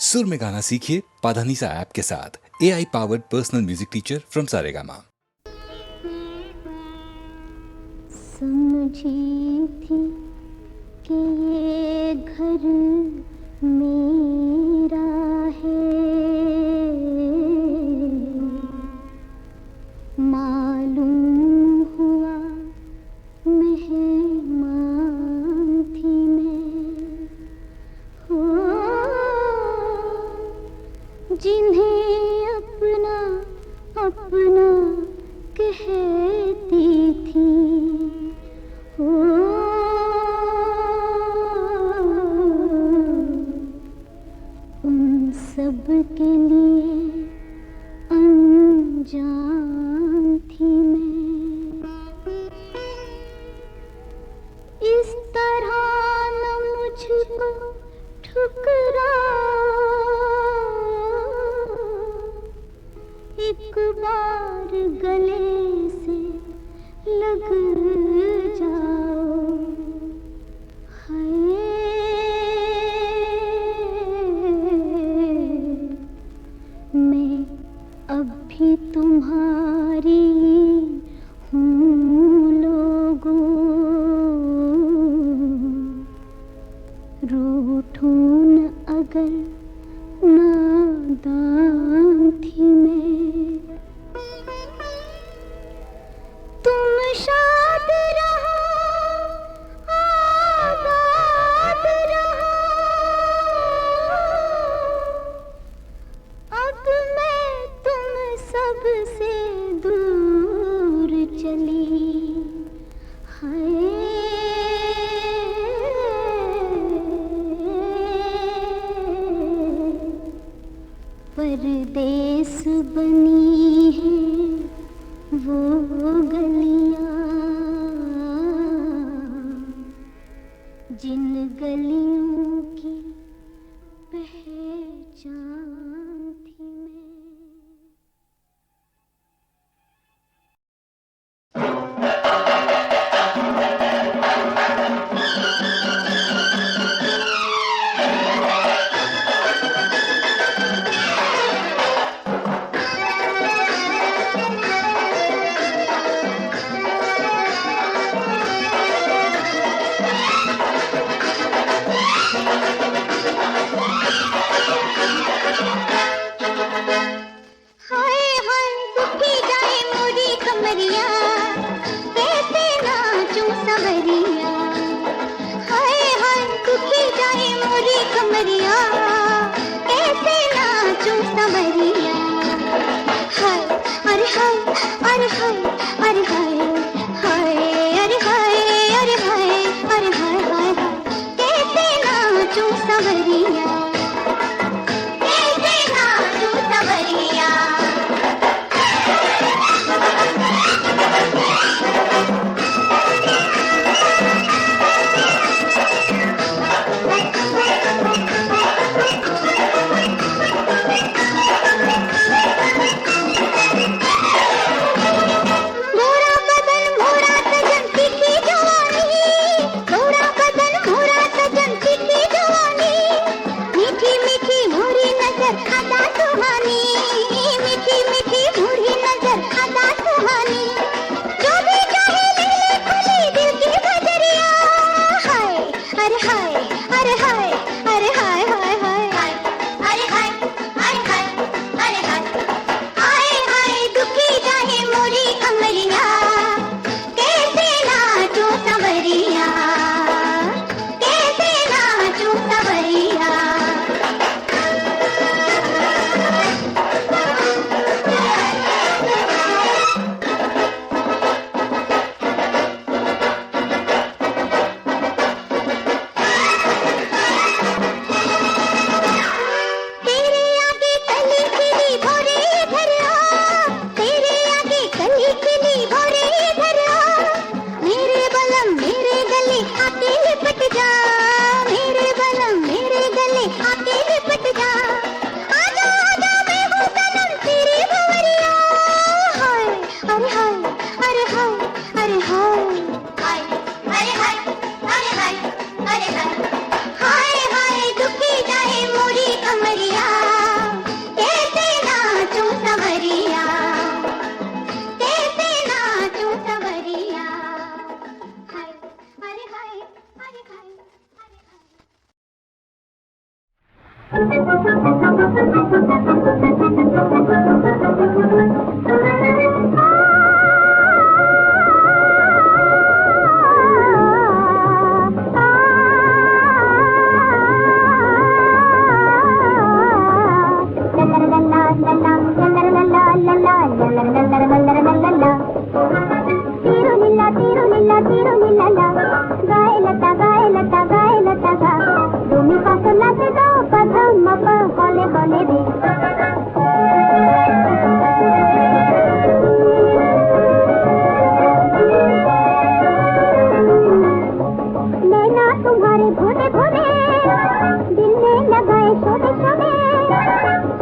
सुर में गाना सीखिए पाधानीसा ऐप के साथ। AI powered personal music teacher from Saregama. समझी थी कि ये घर मेरा है, मालूम हुआ मेहमान थी मैं। हो जिन्हें अपना अपना कहती थी, हो उन सब के लिए अनजान थी मैं। इस तरह न मुझको ठुकरा, एक बार गले से लग जाओ। हाय मैं अब भी तुम्हारी हूँ लोगों, रूठूं न अगर नादान थी मैं। तुम शाद रहो आबाद रहो, अब मैं तुम सब से दूर चली। हाय परदेस बनी है वो गलियां, जिन गलियों की पहचान थी मैं।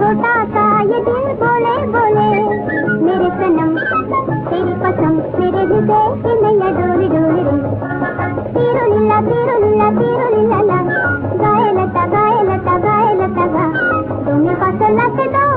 छोटा सा ये दिल बोले बोले मेरे सनम तेरी कसम मेरे हृदय की नैया डोरी डोरी रे तीरो लीला ला गाए लता गा तुम्हें फसल से दो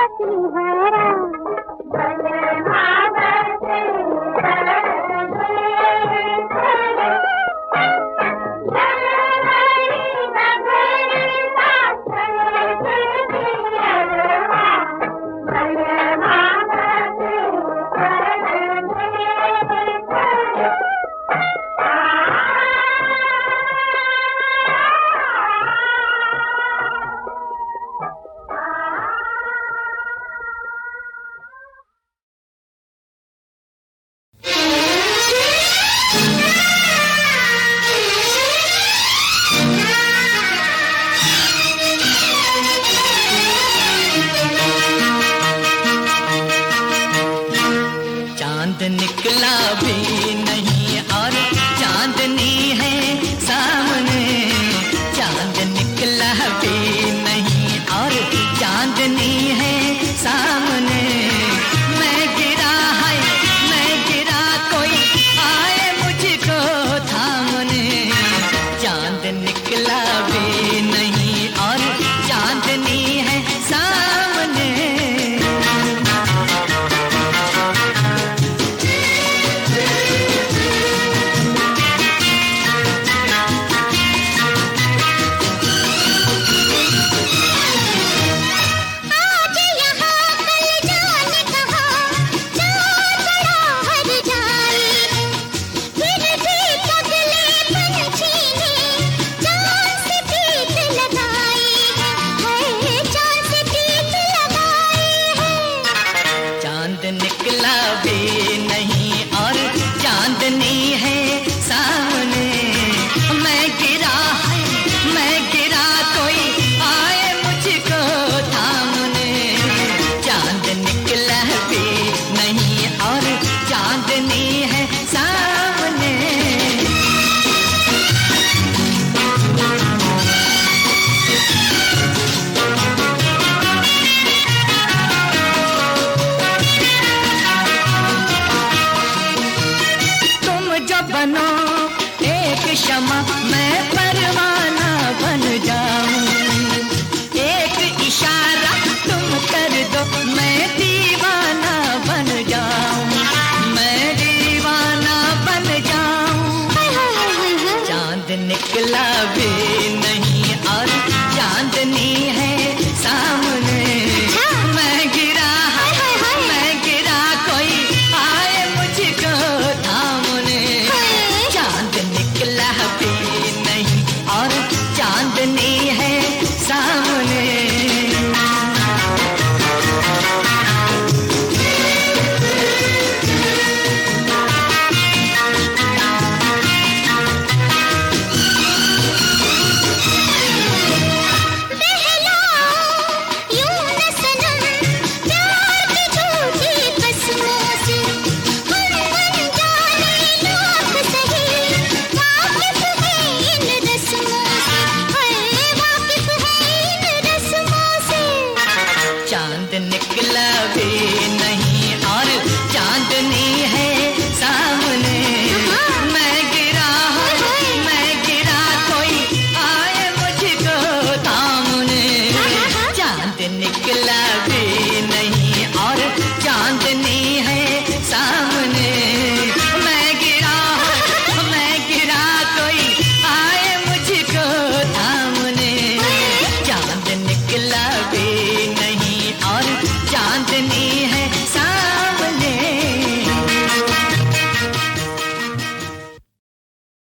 असली हैरान चांद निकला भी नहीं और चांदनी है सामने, चांद निकला भी नहीं और चांदनी है सामने। मैं गिरा है मैं गिरा, कोई आए मुझको थामने। चांद निकला भी नहीं और चांदनी है सामने। चांद निकला भी नहीं और चांदनी है सामने। मैं गिरा है मैं गिरा, कोई आए मुझको थामने। चांद निकला भी नहीं और चांदनी है सामने। बनो एक शमा, मैं परवाना बन जाऊं। एक इशारा तुम कर दो, मैं दीवाना बन जाऊं। मैं दीवाना बन जाऊं। चांद निकला भी नहीं और चांदनी है सामने। मैं गिरा मैं गिरा, कोई आए मुझको थामने। चांद निकला भी नहीं और चांदनी है सामने। चांद निकला भी